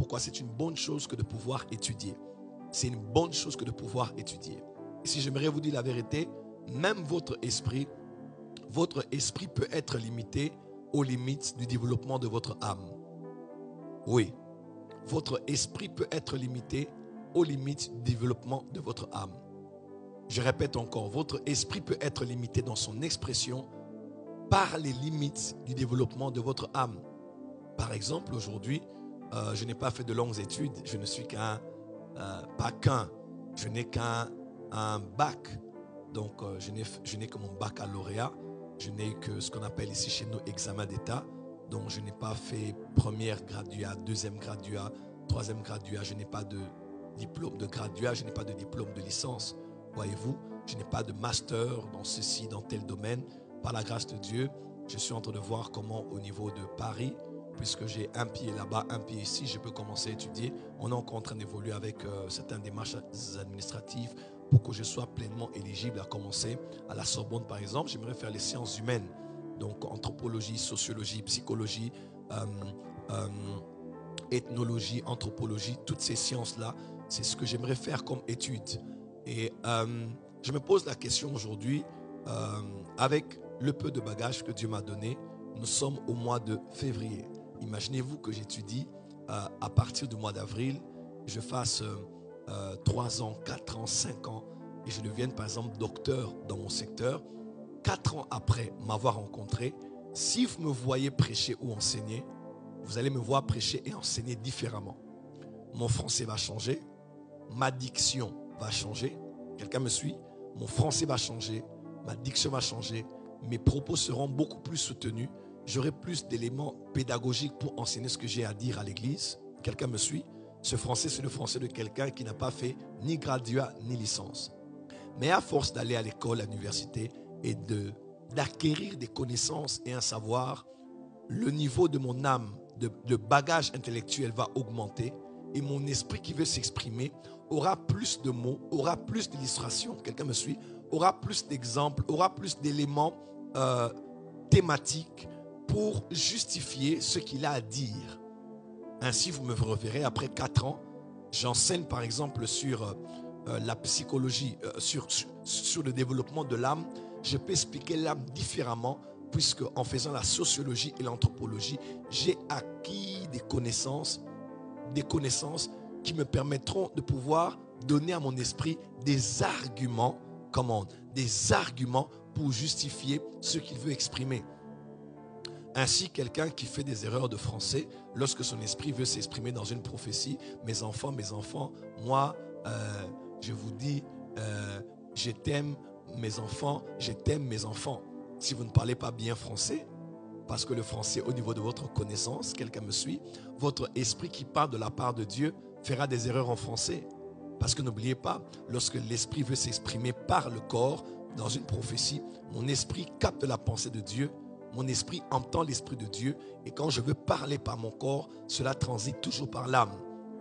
pourquoi c'est une bonne chose que de pouvoir étudier. C'est une bonne chose que de pouvoir étudier. Et si j'aimerais vous dire la vérité, même votre esprit peut être limité aux limites du développement de votre âme. Oui, votre esprit peut être limité aux limites du développement de votre âme. Je répète encore, votre esprit peut être limité dans son expression par les limites du développement de votre âme. Par exemple, aujourd'hui, je n'ai pas fait de longues études, je ne suis je n'ai qu'un bac. Donc, je n'ai que mon baccalauréat, je n'ai que ce qu'on appelle ici chez nous examen d'état. Donc, je n'ai pas fait première graduat, deuxième graduat, troisième graduat, je n'ai pas de diplôme de graduat, je n'ai pas de diplôme de licence. Voyez-vous, je n'ai pas de master dans ceci, dans tel domaine. Par la grâce de Dieu, je suis en train de voir comment au niveau de Paris, puisque j'ai un pied là-bas, un pied ici, je peux commencer à étudier. On est encore en train d'évoluer avec certaines démarches administratives pour que je sois pleinement éligible à commencer à la Sorbonne, par exemple. J'aimerais faire les sciences humaines, donc anthropologie, sociologie, psychologie, ethnologie, anthropologie, toutes ces sciences-là, c'est ce que j'aimerais faire comme étude. Et je me pose la question aujourd'hui, avec le peu de bagages que Dieu m'a donné, nous sommes au mois de février. Imaginez-vous que j'étudie à partir du mois d'avril, je fasse 3 ans, 4 ans, 5 ans, et je devienne par exemple docteur dans mon secteur. 4 ans après m'avoir rencontré, si vous me voyez prêcher ou enseigner, vous allez me voir prêcher et enseigner différemment. Mon français va changer, ma diction va changer. Quelqu'un me suit? Mon français va changer, ma diction va changer, mes propos seront beaucoup plus soutenus. J'aurai plus d'éléments pédagogiques pour enseigner ce que j'ai à dire à l'église. Quelqu'un me suit? Ce français, c'est le français de quelqu'un qui n'a pas fait ni graduat ni licence. Mais à force d'aller à l'école, à l'université et d'acquérir des connaissances et un savoir, le niveau de mon âme, de bagage intellectuel va augmenter et mon esprit qui veut s'exprimer aura plus de mots, aura plus d'illustrations, quelqu'un me suit, aura plus d'exemples, aura plus d'éléments thématiques pour justifier ce qu'il a à dire. Ainsi, vous me reverrez après 4 ans, j'enseigne par exemple sur la psychologie, sur le développement de l'âme. Je peux expliquer l'âme différemment puisque en faisant la sociologie et l'anthropologie, j'ai acquis des connaissances qui me permettront de pouvoir donner à mon esprit des arguments, des arguments pour justifier ce qu'il veut exprimer. Ainsi, quelqu'un qui fait des erreurs de français, lorsque son esprit veut s'exprimer dans une prophétie, mes enfants, moi, je vous dis, je t'aime mes enfants, je t'aime mes enfants. Si vous ne parlez pas bien français, parce que le français, au niveau de votre connaissance, quelqu'un me suit, votre esprit qui parle de la part de Dieu fera des erreurs en français. Parce que n'oubliez pas, lorsque l'esprit veut s'exprimer par le corps, dans une prophétie, mon esprit capte la pensée de Dieu, mon esprit entend l'esprit de Dieu, et quand je veux parler par mon corps, cela transite toujours par l'âme.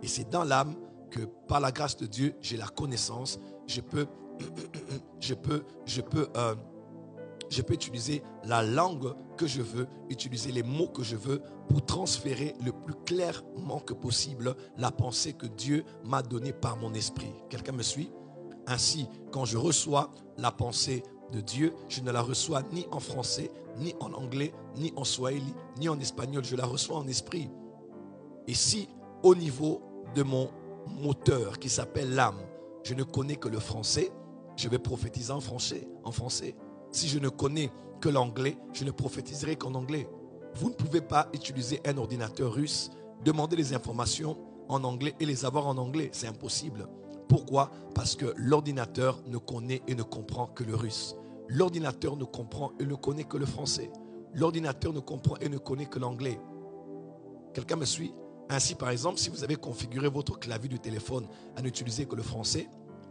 Et c'est dans l'âme que, par la grâce de Dieu, j'ai la connaissance, je peux utiliser la langue que je veux, utiliser les mots que je veux pour transférer le plus clairement que possible la pensée que Dieu m'a donnée par mon esprit. Quelqu'un me suit? Ainsi, quand je reçois la pensée de Dieu, je ne la reçois ni en français, ni en anglais, ni en swahili, ni en espagnol. Je la reçois en esprit. Et si, au niveau de mon moteur qui s'appelle l'âme, je ne connais que le français, je vais prophétiser en français. Si je ne connais que l'anglais, je ne prophétiserai qu'en anglais. Vous ne pouvez pas utiliser un ordinateur russe, demander des informations en anglais et les avoir en anglais. C'est impossible. Pourquoi? Parce que l'ordinateur ne connaît et ne comprend que le russe. L'ordinateur ne comprend et ne connaît que le français. L'ordinateur ne comprend et ne connaît que l'anglais. Quelqu'un me suit? Ainsi, par exemple, si vous avez configuré votre clavier du téléphone à n'utiliser que le français,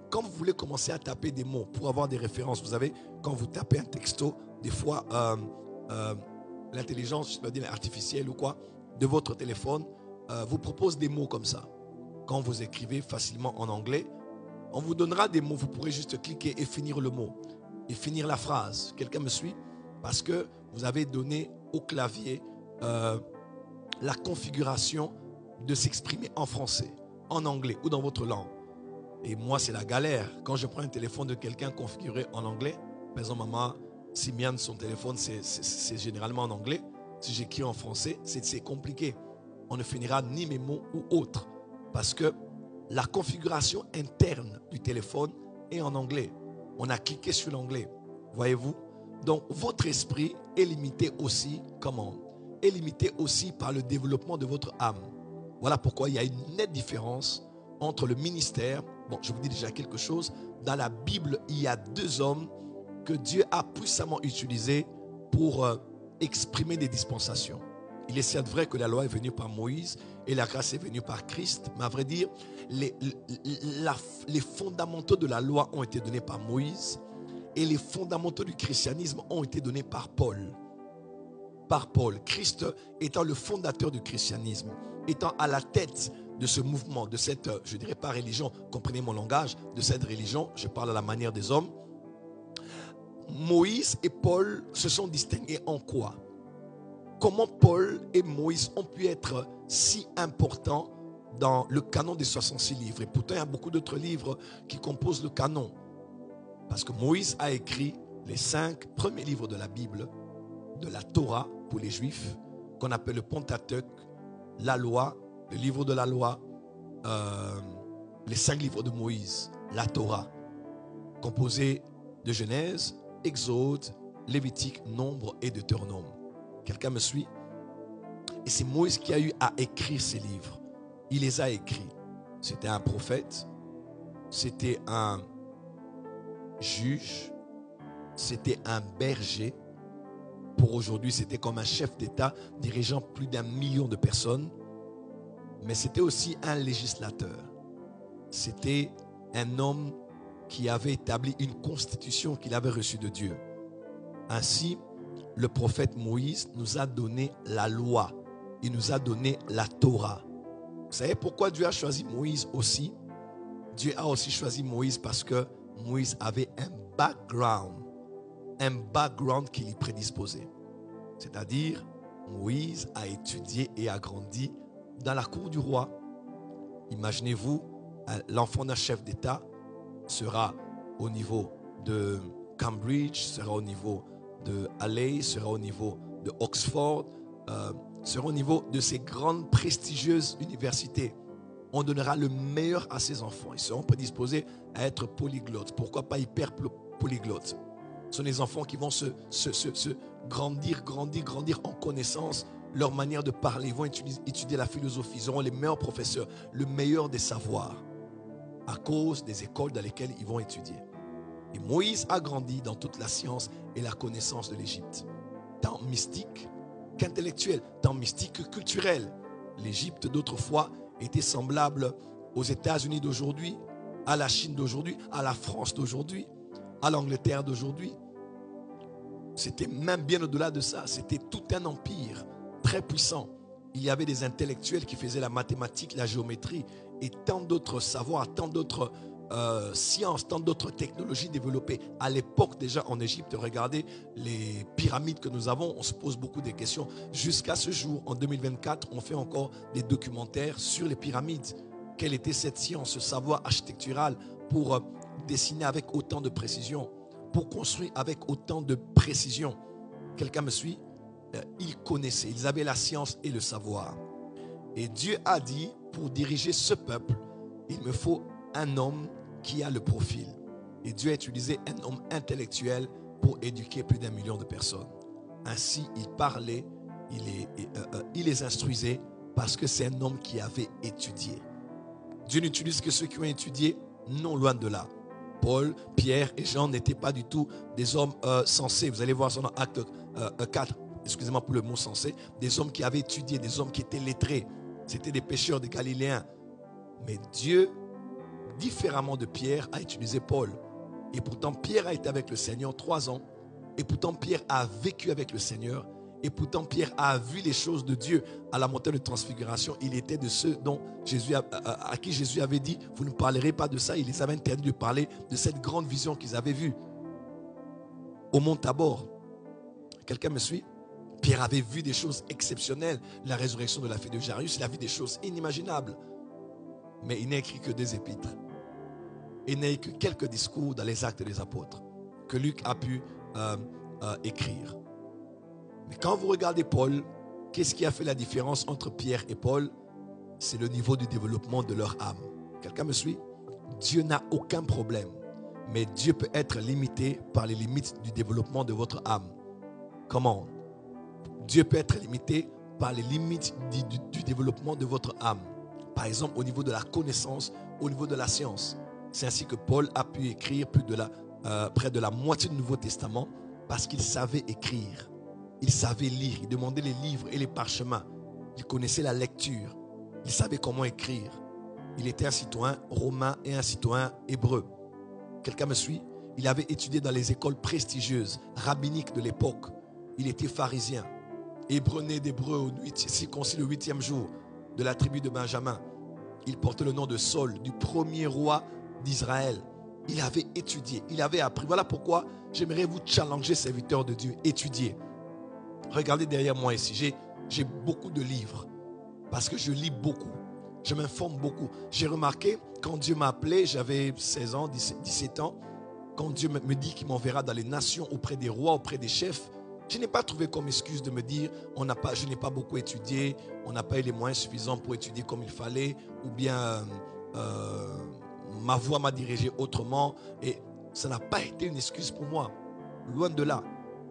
quand vous voulez commencer à taper des mots pour avoir des références, vous savez, quand vous tapez un texto, des fois, l'intelligence, je peux dire artificielle ou quoi, de votre téléphone, vous propose des mots comme ça. Quand vous écrivez facilement en anglais, on vous donnera des mots, vous pourrez juste cliquer et finir le mot, et finir la phrase. Quelqu'un me suit? Parce que vous avez donné au clavier la configuration de s'exprimer en français, en anglais ou dans votre langue. Et moi, c'est la galère. Quand je prends un téléphone de quelqu'un configuré en anglais, par exemple, maman, Simiane, son téléphone, c'est généralement en anglais. Si j'écris en français, c'est compliqué. On ne finira ni mes mots ou autre. Parce que la configuration interne du téléphone est en anglais. On a cliqué sur l'anglais. Voyez-vous? Donc, votre esprit est limité aussi, comment? Est limité aussi par le développement de votre âme. Voilà pourquoi il y a une nette différence entre le ministère. Bon, je vous dis déjà quelque chose. Dans la Bible, il y a deux hommes que Dieu a puissamment utilisés pour exprimer des dispensations. Il est certes vrai que la loi est venue par Moïse et la grâce est venue par Christ, mais à vrai dire, les fondamentaux de la loi ont été donnés par Moïse et les fondamentaux du christianisme ont été donnés par Paul. Par Paul, Christ étant le fondateur du christianisme, étant à la tête de ce mouvement, de cette, je dirais pas religion, comprenez mon langage, de cette religion, je parle à la manière des hommes. Moïse et Paul se sont distingués en quoi? Comment Paul et Moïse ont pu être si importants dans le canon des 66 livres? Et pourtant, il y a beaucoup d'autres livres qui composent le canon. Parce que Moïse a écrit les 5 premiers livres de la Bible, de la Torah pour les Juifs, qu'on appelle le Pentateuque, la loi, le livre de la loi, les 5 livres de Moïse, la Torah, composés de Genèse, Exode, Lévitique, Nombre et Deutéronome. Quelqu'un me suit? Et c'est Moïse qui a eu à écrire ces livres. Il les a écrits. C'était un prophète, c'était un juge, c'était un berger. Pour aujourd'hui, c'était comme un chef d'État dirigeant plus d'1 million de personnes. Mais c'était aussi un législateur. C'était un homme qui avait établi une constitution qu'il avait reçue de Dieu. Ainsi, le prophète Moïse nous a donné la loi. Il nous a donné la Torah. Vous savez pourquoi Dieu a choisi Moïse aussi? Dieu a aussi choisi Moïse parce que Moïse avait un background qui l'y prédisposait. C'est-à-dire, Moïse a étudié et a grandi dans la cour du roi. Imaginez-vous, l'enfant d'un chef d'État sera au niveau de Cambridge, sera au niveau de Halle, sera au niveau de Oxford, sera au niveau de ces grandes prestigieuses universités. On donnera le meilleur à ces enfants. Ils seront prédisposés à être polyglottes. Pourquoi pas hyper polyglottes? Ce sont les enfants qui vont se grandir en connaissance, leur manière de parler. Ils vont étudier la philosophie. Ils auront les meilleurs professeurs, le meilleur des savoirs, à cause des écoles dans lesquelles ils vont étudier. Et Moïse a grandi dans toute la science et la connaissance de l'Égypte, tant mystique qu'intellectuel, tant mystique que culturel. L'Égypte d'autrefois était semblable aux États-Unis d'aujourd'hui, à la Chine d'aujourd'hui, à la France d'aujourd'hui, à l'Angleterre d'aujourd'hui. C'était même bien au-delà de ça. C'était tout un empire très puissant. Il y avait des intellectuels qui faisaient la mathématique, la géométrie et tant d'autres savoirs, tant d'autres sciences, tant d'autres technologies développées. À l'époque déjà en Égypte, regardez les pyramides que nous avons, on se pose beaucoup de questions. Jusqu'à ce jour, en 2024, on fait encore des documentaires sur les pyramides. Quelle était cette science, ce savoir architectural pour dessiner avec autant de précision, pour construire avec autant de précision? Quelqu'un me suit? Ils connaissaient, ils avaient la science et le savoir. Et Dieu a dit, pour diriger ce peuple, il me faut un homme qui a le profil. Et Dieu a utilisé un homme intellectuel pour éduquer plus d'1 million de personnes. Ainsi, il parlait, il les instruisait parce que c'est un homme qui avait étudié. Dieu n'utilise que ceux qui ont étudié, non loin de là. Paul, Pierre et Jean n'étaient pas du tout des hommes sensés. Vous allez voir ça dans Acte 4, excusez-moi pour le mot sensé, des hommes qui avaient étudié, des hommes qui étaient lettrés. C'était des pêcheurs, des Galiléens. Mais Dieu, différemment de Pierre, a utilisé Paul. Et pourtant, Pierre a été avec le Seigneur 3 ans. Et pourtant, Pierre a vécu avec le Seigneur. Et pourtant, Pierre a vu les choses de Dieu à la montagne de transfiguration. Il était de ceux dont à qui Jésus avait dit, vous ne parlerez pas de ça. Il les avait interdit de parler de cette grande vision qu'ils avaient vue au mont Tabor. Quelqu'un me suit? Pierre avait vu des choses exceptionnelles. La résurrection de la fille de Jairus, il a vu des choses inimaginables. Mais il n'a écrit que 2 épîtres. Il n'a écrit que quelques discours dans les Actes des Apôtres que Luc a pu écrire. Mais quand vous regardez Paul, qu'est-ce qui a fait la différence entre Pierre et Paul? C'est le niveau du développement de leur âme. Quelqu'un me suit? Dieu n'a aucun problème. Mais Dieu peut être limité par les limites du développement de votre âme. Comment? Dieu peut être limité par les limites du développement de votre âme. Par exemple, au niveau de la connaissance, au niveau de la science. C'est ainsi que Paul a pu écrire près de la moitié du Nouveau Testament parce qu'il savait écrire. Il savait lire. Il demandait les livres et les parchemins. Il connaissait la lecture. Il savait comment écrire. Il était un citoyen romain et un citoyen hébreu. Quelqu'un me suit? Il avait étudié dans les écoles prestigieuses, rabbiniques de l'époque. Il était pharisien. Hébreu né d'Hébreu, circoncis le 8e jour de la tribu de Benjamin. Il portait le nom de Saul, du premier roi d'Israël. Il avait étudié, il avait appris. Voilà pourquoi j'aimerais vous challenger, serviteurs de Dieu. Étudier. Regardez derrière moi ici, j'ai beaucoup de livres parce que je lis beaucoup. Je m'informe beaucoup. J'ai remarqué, quand Dieu m'a appelé, j'avais 16 ans, 17 ans, quand Dieu me dit qu'il m'enverra dans les nations auprès des rois, auprès des chefs, je n'ai pas trouvé comme excuse de me dire je n'ai pas beaucoup étudié, on n'a pas eu les moyens suffisants pour étudier comme il fallait, ou bien ma voix m'a dirigé autrement. Et ça n'a pas été une excuse pour moi. Loin de là.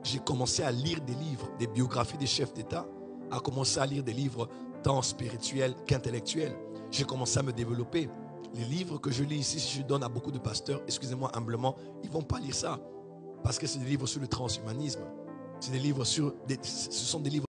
J'ai commencé à lire des livres, des biographies des chefs d'État, à commencer à lire des livres tant spirituels qu'intellectuels. J'ai commencé à me développer. Les livres que je lis ici, si je donne à beaucoup de pasteurs, excusez-moi humblement, ils ne vont pas lire ça. Parce que c'est des livres sur le transhumanisme. Ce sont des livres